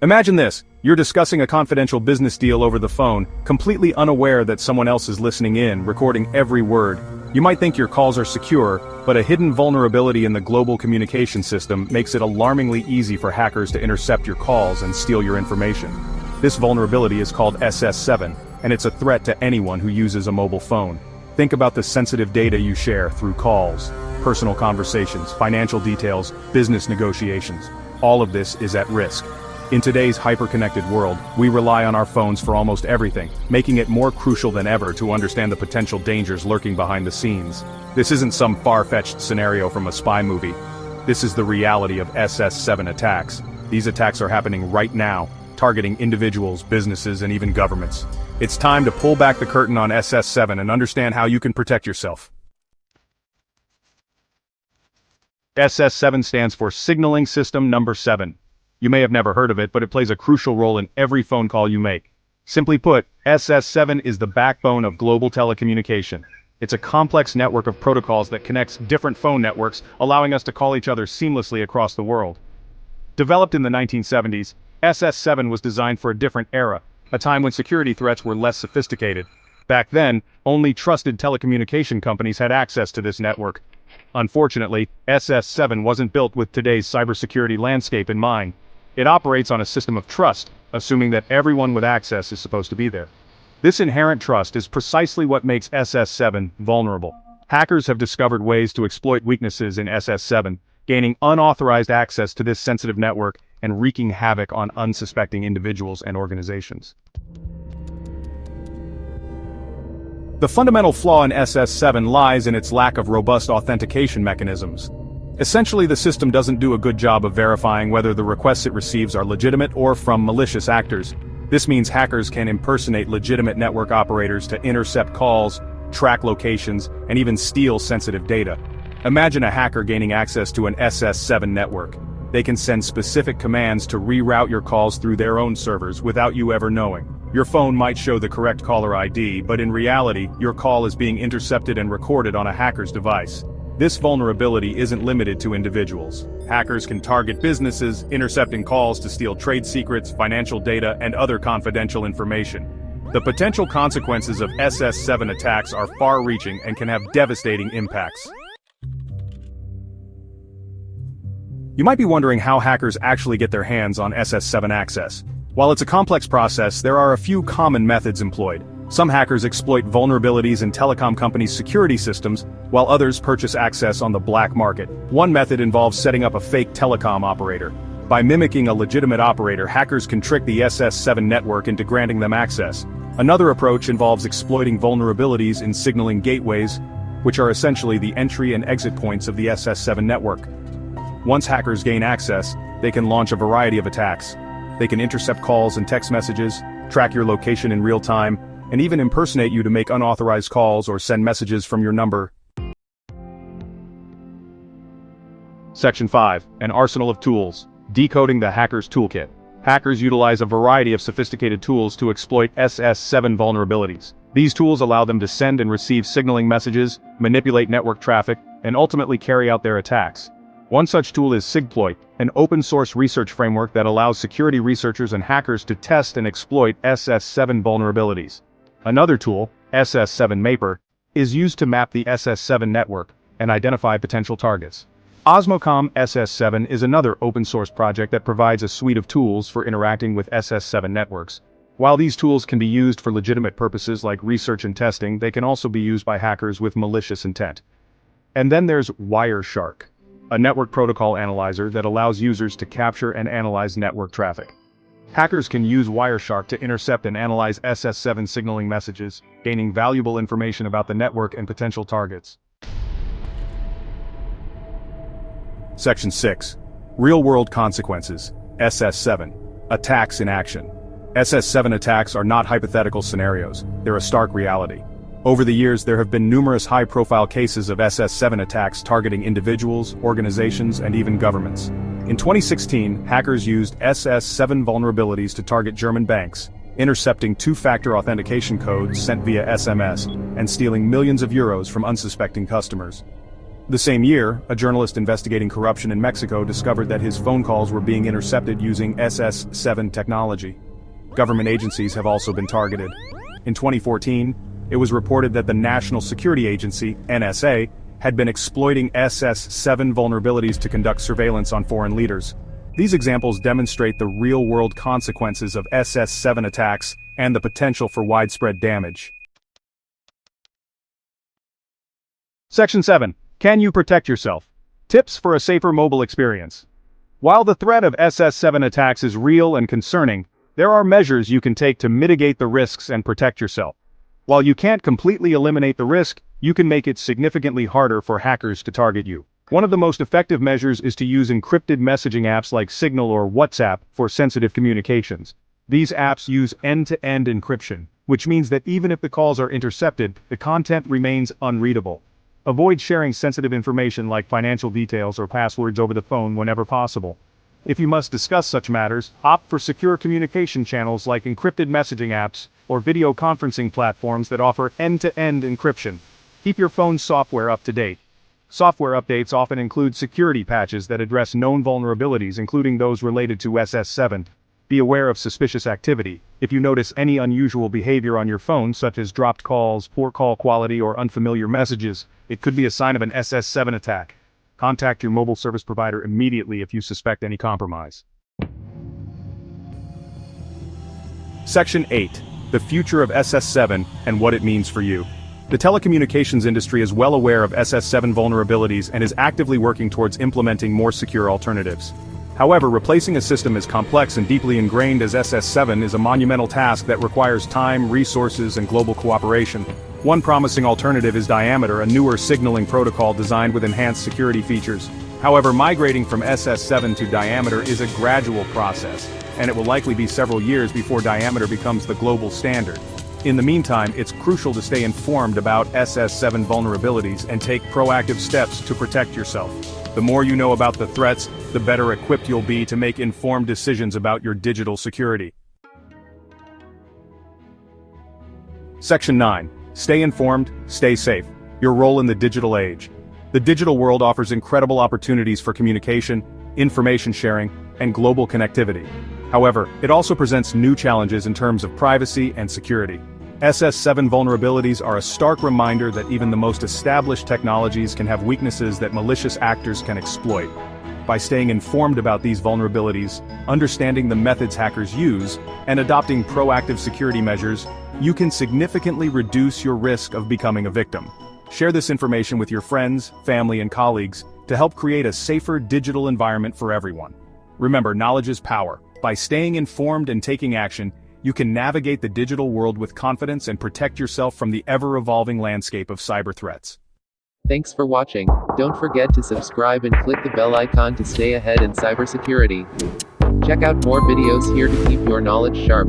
Imagine this, you're discussing a confidential business deal over the phone, completely unaware that someone else is listening in, recording every word. You might think your calls are secure, but a hidden vulnerability in the global communication system makes it alarmingly easy for hackers to intercept your calls and steal your information. This vulnerability is called SS7, and it's a threat to anyone who uses a mobile phone. Think about the sensitive data you share through calls, personal conversations, financial details, business negotiations. All of this is at risk. In today's hyper-connected world, we rely on our phones for almost everything, making it more crucial than ever to understand the potential dangers lurking behind the scenes. This isn't some far-fetched scenario from a spy movie. This is the reality of SS7 attacks. These attacks are happening right now, targeting individuals, businesses, and even governments. It's time to pull back the curtain on SS7 and understand how you can protect yourself. SS7 stands for Signaling System Number 7. You may have never heard of it, but it plays a crucial role in every phone call you make. Simply put, SS7 is the backbone of global telecommunication. It's a complex network of protocols that connects different phone networks, allowing us to call each other seamlessly across the world. Developed in the 1970s, SS7 was designed for a different era, a time when security threats were less sophisticated. Back then, only trusted telecommunication companies had access to this network. Unfortunately, SS7 wasn't built with today's cybersecurity landscape in mind. It operates on a system of trust, assuming that everyone with access is supposed to be there. This inherent trust is precisely what makes SS7 vulnerable. Hackers have discovered ways to exploit weaknesses in SS7, gaining unauthorized access to this sensitive network and wreaking havoc on unsuspecting individuals and organizations. The fundamental flaw in SS7 lies in its lack of robust authentication mechanisms. Essentially, the system doesn't do a good job of verifying whether the requests it receives are legitimate or from malicious actors. This means hackers can impersonate legitimate network operators to intercept calls, track locations, and even steal sensitive data. Imagine a hacker gaining access to an SS7 network. They can send specific commands to reroute your calls through their own servers without you ever knowing. Your phone might show the correct caller ID, but in reality, your call is being intercepted and recorded on a hacker's device. This vulnerability isn't limited to individuals. Hackers can target businesses, intercepting calls to steal trade secrets, financial data, and other confidential information. The potential consequences of SS7 attacks are far-reaching and can have devastating impacts. You might be wondering how hackers actually get their hands on SS7 access. While it's a complex process, there are a few common methods employed. Some hackers exploit vulnerabilities in telecom companies' security systems, while others purchase access on the black market. One method involves setting up a fake telecom operator. By mimicking a legitimate operator, hackers can trick the SS7 network into granting them access. Another approach involves exploiting vulnerabilities in signaling gateways, which are essentially the entry and exit points of the SS7 network. Once hackers gain access, they can launch a variety of attacks. They can intercept calls and text messages, track your location in real time, and even impersonate you to make unauthorized calls or send messages from your number. Section 5. An arsenal of tools. Decoding the hacker's toolkit. Hackers utilize a variety of sophisticated tools to exploit SS7 vulnerabilities. These tools allow them to send and receive signaling messages, manipulate network traffic, and ultimately carry out their attacks. One such tool is Exploit, an open-source research framework that allows security researchers and hackers to test and exploit SS7 vulnerabilities. Another tool, SS7 Mapper, is used to map the SS7 network and identify potential targets. Osmocom SS7 is another open-source project that provides a suite of tools for interacting with SS7 networks. While these tools can be used for legitimate purposes like research and testing, they can also be used by hackers with malicious intent. And then there's Wireshark, a network protocol analyzer that allows users to capture and analyze network traffic. Hackers can use Wireshark to intercept and analyze SS7 signaling messages, gaining valuable information about the network and potential targets. Section 6. Real-world consequences. SS7. Attacks in action. SS7 attacks are not hypothetical scenarios, they're a stark reality. Over the years, there have been numerous high-profile cases of SS7 attacks targeting individuals, organizations, and even governments. In 2016, hackers used SS7 vulnerabilities to target German banks, intercepting two-factor authentication codes sent via SMS, and stealing millions of euros from unsuspecting customers. The same year, a journalist investigating corruption in Mexico discovered that his phone calls were being intercepted using SS7 technology. Government agencies have also been targeted. In 2014, it was reported that the National Security Agency, NSA, had been exploiting SS7 vulnerabilities to conduct surveillance on foreign leaders. These examples demonstrate the real-world consequences of SS7 attacks and the potential for widespread damage. Section 7. Can you protect yourself? Tips for a safer mobile experience. While the threat of SS7 attacks is real and concerning, there are measures you can take to mitigate the risks and protect yourself. While you can't completely eliminate the risk, you can make it significantly harder for hackers to target you. One of the most effective measures is to use encrypted messaging apps like Signal or WhatsApp for sensitive communications. These apps use end-to-end encryption, which means that even if the calls are intercepted, the content remains unreadable. Avoid sharing sensitive information like financial details or passwords over the phone whenever possible. If you must discuss such matters, opt for secure communication channels like encrypted messaging apps or video conferencing platforms that offer end-to-end encryption. Keep your phone's software up to date. Software updates often include security patches that address known vulnerabilities, including those related to SS7. Be aware of suspicious activity. If you notice any unusual behavior on your phone, such as dropped calls, poor call quality, or unfamiliar messages, it could be a sign of an SS7 attack. Contact your mobile service provider immediately if you suspect any compromise. Section 8. The future of SS7 and what it means for you. The telecommunications industry is well aware of SS7 vulnerabilities and is actively working towards implementing more secure alternatives. However, replacing a system as complex and deeply ingrained as SS7 is a monumental task that requires time, resources, and global cooperation. One promising alternative is Diameter, a newer signaling protocol designed with enhanced security features. However, migrating from SS7 to Diameter is a gradual process, and it will likely be several years before Diameter becomes the global standard. In the meantime, it's crucial to stay informed about SS7 vulnerabilities and take proactive steps to protect yourself. The more you know about the threats, the better equipped you'll be to make informed decisions about your digital security. Section 9. Stay informed, stay safe. Your role in the digital age. The digital world offers incredible opportunities for communication, information sharing, and global connectivity. However, it also presents new challenges in terms of privacy and security. SS7 vulnerabilities are a stark reminder that even the most established technologies can have weaknesses that malicious actors can exploit. By staying informed about these vulnerabilities, understanding the methods hackers use, and adopting proactive security measures, you can significantly reduce your risk of becoming a victim. Share this information with your friends, family, and colleagues to help create a safer digital environment for everyone. Remember, knowledge is power. By staying informed and taking action, you can navigate the digital world with confidence and protect yourself from the ever-evolving landscape of cyber threats. Thanks for watching. Don't forget to subscribe and click the bell icon to stay ahead in cybersecurity. Check out more videos here to keep your knowledge sharp.